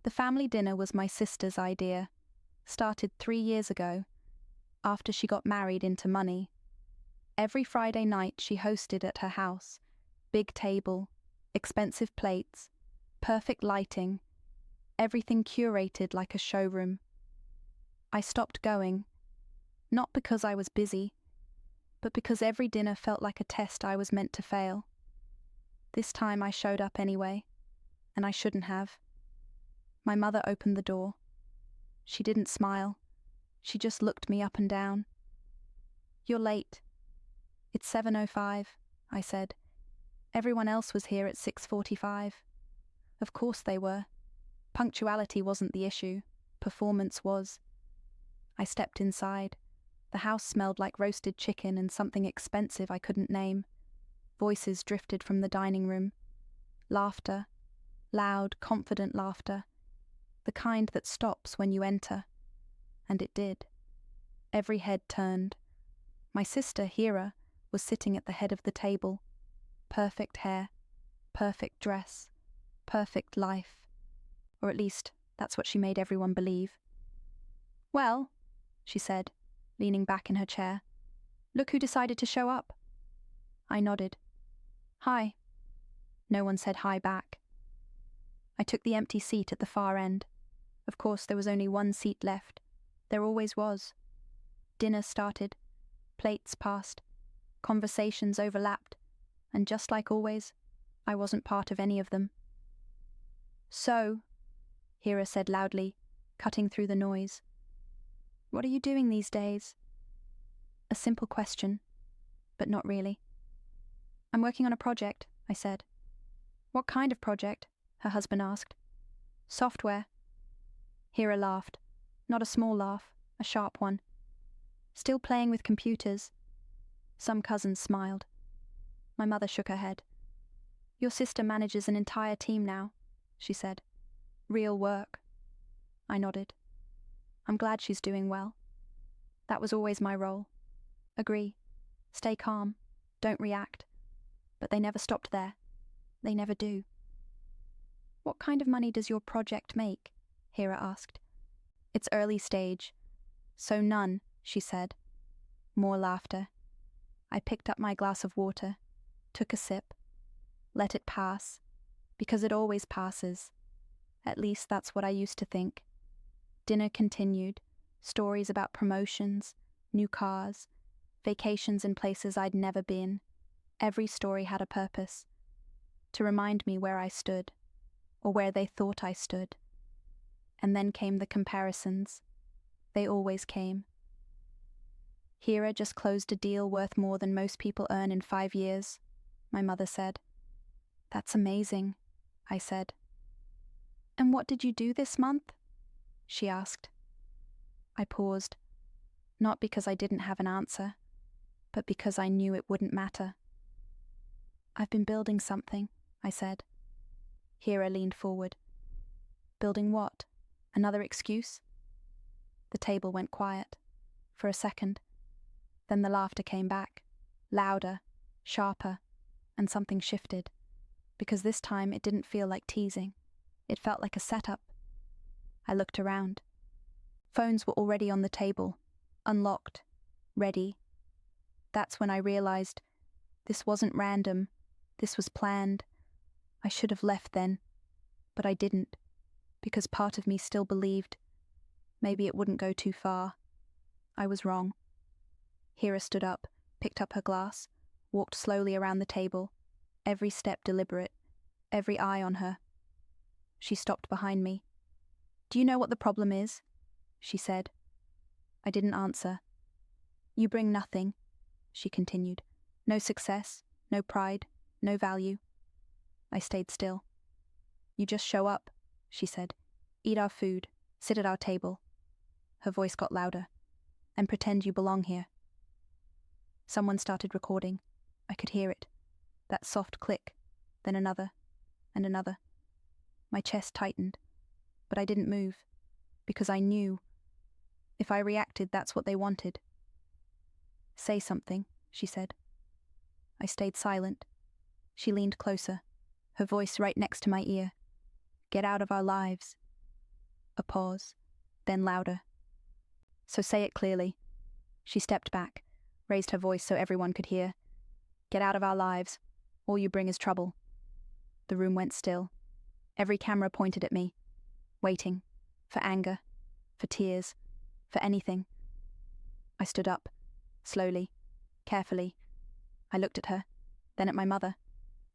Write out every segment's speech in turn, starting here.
The family dinner was my sister's idea. Started 3 years ago, after she got married into money. Every Friday night she hosted at her house. Big table, expensive plates, perfect lighting, everything curated like a showroom. I stopped going, not because I was busy, but because every dinner felt like a test I was meant to fail. This time I showed up anyway, and I shouldn't have. My mother opened the door. She didn't smile. She just looked me up and down. "You're late." "It's 7:05, I said. Everyone else was here at 6:45. Of course they were. Punctuality wasn't the issue. Performance was. I stepped inside. The house smelled like roasted chicken and something expensive I couldn't name. Voices drifted from the dining room. Laughter. Loud, confident laughter. The kind that stops when you enter. And it did. Every head turned. My sister, Hira, was sitting at the head of the table. Perfect hair, perfect dress, perfect life. Or at least, that's what she made everyone believe. "Well," she said, leaning back in her chair, "look who decided to show up." I nodded. "Hi." No one said hi back. I took the empty seat at the far end. Of course, there was only one seat left. There always was. Dinner started. Plates passed. Conversations overlapped. And just like always, I wasn't part of any of them. "So," Hira said loudly, cutting through the noise, "what are you doing these days?" A simple question, but not really. "I'm working on a project," I said. "What kind of project?" her husband asked. "Software." Hira laughed. Not a small laugh, a sharp one. "Still playing with computers?" Some cousins smiled. My mother shook her head. "Your sister manages an entire team now," she said. "Real work." I nodded. I'm glad she's doing well. That was always my role. Agree. Stay calm. Don't react. But they never stopped there. They never do. "What kind of money does your project make?" Hira asked. "It's early stage. So none," she said. More laughter. I picked up my glass of water, took a sip, let it pass, because it always passes. At least that's what I used to think. Dinner continued, stories about promotions, new cars, vacations in places I'd never been. Every story had a purpose. To remind me where I stood, or where they thought I stood. And then came the comparisons. They always came. "Hira just closed a deal worth more than most people earn in 5 years," my mother said. "That's amazing," I said. "And what did you do this month?" she asked. I paused, not because I didn't have an answer, but because I knew it wouldn't matter. "I've been building something," I said. Hira leaned forward. "Building what? Another excuse?" The table went quiet, for a second. Then the laughter came back, louder, sharper, and something shifted, because this time it didn't feel like teasing. It felt like a setup. I looked around. Phones were already on the table, unlocked, ready. That's when I realized this wasn't random, this was planned. I should have left then, but I didn't, because part of me still believed maybe it wouldn't go too far. I was wrong. Hira stood up, picked up her glass, walked slowly around the table, every step deliberate, every eye on her. She stopped behind me. "Do you know what the problem is?" she said. I didn't answer. "You bring nothing," she continued. "No success, no pride, no value." I stayed still. "You just show up," she said. "Eat our food, sit at our table." Her voice got louder. "And pretend you belong here." Someone started recording. I could hear it. That soft click, then another, and another. My chest tightened, but I didn't move, because I knew if I reacted, that's what they wanted. "Say something," she said. I stayed silent. She leaned closer, her voice right next to my ear. "Get out of our lives." A pause, then louder. So say it clearly. She stepped back, raised her voice so everyone could hear. Get out of our lives. All you bring is trouble. The room went still. Every camera pointed at me, waiting, for anger, for tears, for anything. I stood up, slowly, carefully. I looked at her, then at my mother,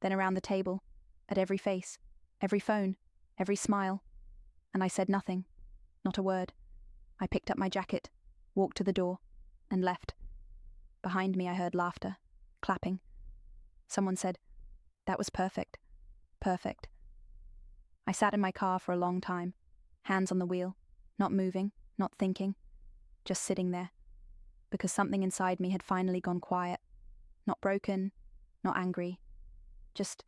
then around the table, at every face, every phone, every smile. And I said nothing, not a word. I picked up my jacket, walked to the door, and left. Behind me I heard laughter, clapping. Someone said, "That was perfect. Perfect." I sat in my car for a long time, hands on the wheel, not moving, not thinking, just sitting there, because something inside me had finally gone quiet, not broken, not angry, just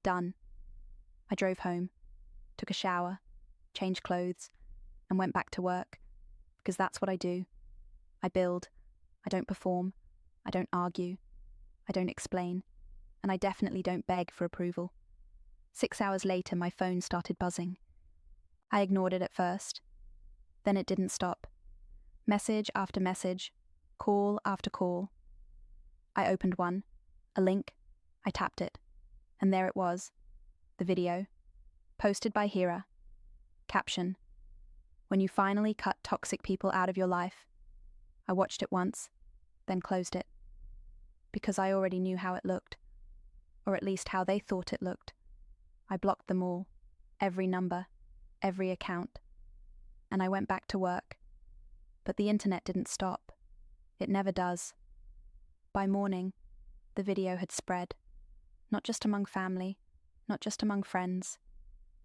done. I drove home, took a shower, changed clothes, and went back to work, because that's what I do. I build. I don't perform. I don't argue. I don't explain. And I definitely don't beg for approval. 6 hours later, my phone started buzzing. I ignored it at first. Then it didn't stop. Message after message, call after call. I opened one, a link. I tapped it. And there it was, the video, posted by Hira. Caption: When you finally cut toxic people out of your life. I watched it once, then closed it. Because I already knew how it looked. Or at least how they thought it looked. I blocked them all, every number, every account. And I went back to work. But the internet didn't stop. It never does. By morning, the video had spread. Not just among family, not just among friends.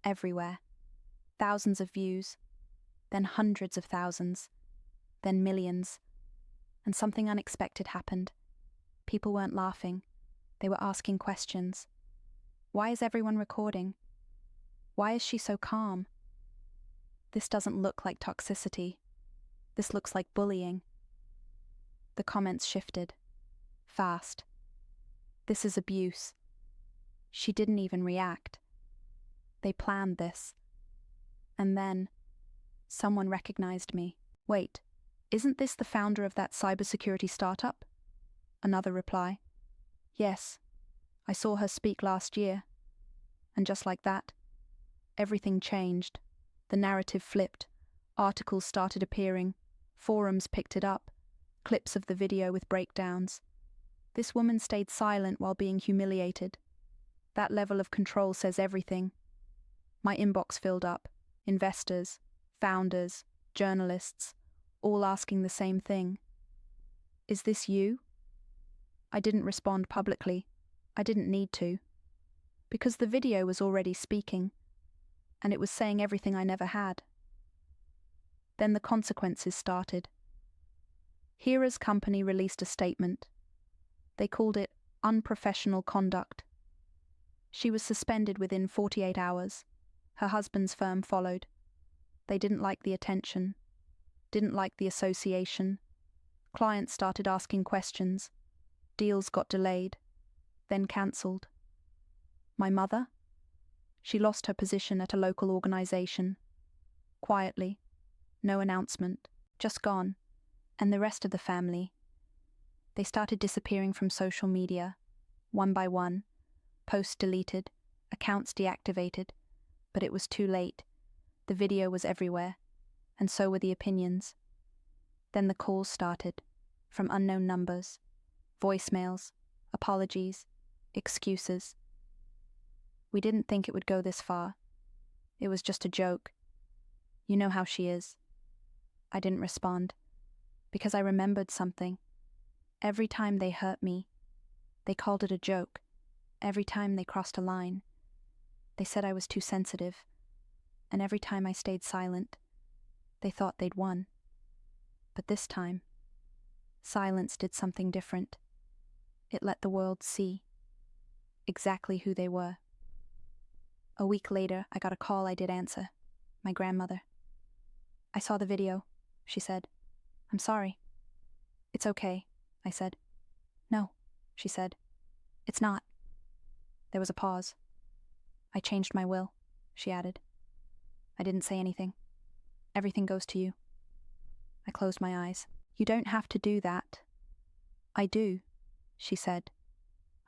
Everywhere. Thousands of views. Then hundreds of thousands. Then millions. And something unexpected happened. People weren't laughing. They were asking questions. Why is everyone recording? Why is she so calm? This doesn't look like toxicity. This looks like bullying. The comments shifted. Fast. This is abuse. She didn't even react. They planned this. And then, someone recognized me. Wait, isn't this the founder of that cybersecurity startup? Another reply. Yes, I saw her speak last year. And just like that, everything changed. The narrative flipped. Articles started appearing. Forums picked it up. Clips of the video with breakdowns. This woman stayed silent while being humiliated. That level of control says everything. My inbox filled up. Investors, founders, journalists, all asking the same thing. Is this you? I didn't respond publicly. I didn't need to. Because the video was already speaking, and it was saying everything I never had. Then the consequences started. Hira's company released a statement. They called it unprofessional conduct. She was suspended within 48 hours. Her husband's firm followed. They didn't like the attention, didn't like the association. Clients started asking questions. Deals got delayed, then cancelled. My mother? She lost her position at a local organisation. Quietly, no announcement, just gone. And the rest of the family? They started disappearing from social media, one by one, posts deleted, accounts deactivated. But it was too late. The video was everywhere, and so were the opinions. Then the calls started, from unknown numbers, voicemails, apologies, excuses. We didn't think it would go this far. It was just a joke. You know how she is. I didn't respond, because I remembered something. Every time they hurt me, they called it a joke. Every time they crossed a line, they said I was too sensitive. And every time I stayed silent, they thought they'd won. But this time, silence did something different. It let the world see exactly who they were. A week later, I got a call I did answer. My grandmother. I saw the video, she said. I'm sorry. It's okay, I said. No, she said. It's not. There was a pause. I changed my will, she added. I didn't say anything. everything goes to you. I closed my eyes. You don't have to do that. I do, she said.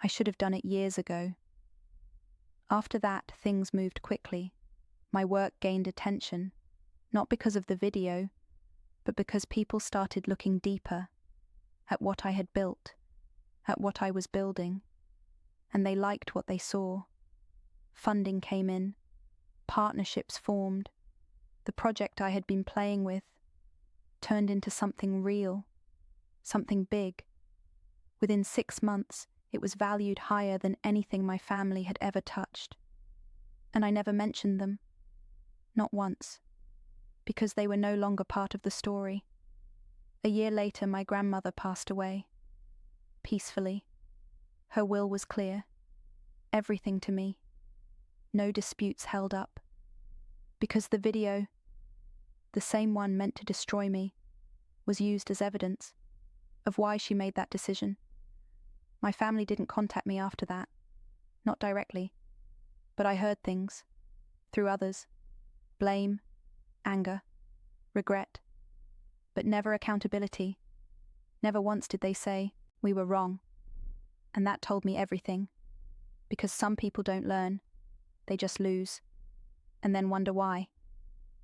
I should have done it years ago. After that, things moved quickly. My work gained attention, not because of the video, but because people started looking deeper at what I had built, at what I was building, and they liked what they saw. Funding came in, partnerships formed. The project I had been playing with turned into something real, something big. Within 6 months, it was valued higher than anything my family had ever touched. And I never mentioned them. Not once. Because they were no longer part of the story. A year later, my grandmother passed away. Peacefully. Her will was clear. Everything to me. No disputes held up. Because the video, the same one meant to destroy me, was used as evidence of why she made that decision. My family didn't contact me after that. Not directly. But I heard things. Through others. Blame, anger, regret. But never accountability. Never once did they say, we were wrong. And that told me everything. Because some people don't learn. They just lose. And then wonder why.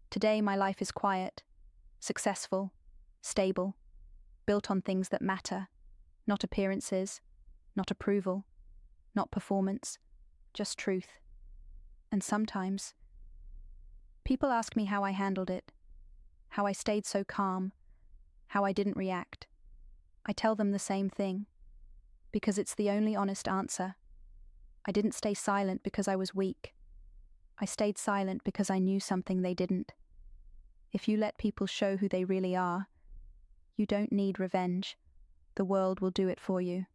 Today my life is quiet, successful, stable, built on things that matter, not appearances, not approval, not performance, just truth. And sometimes, people ask me how I handled it, how I stayed so calm, how I didn't react. I tell them the same thing, because it's the only honest answer. I didn't stay silent because I was weak. I stayed silent because I knew something they didn't. If you let people show who they really are, you don't need revenge. The world will do it for you.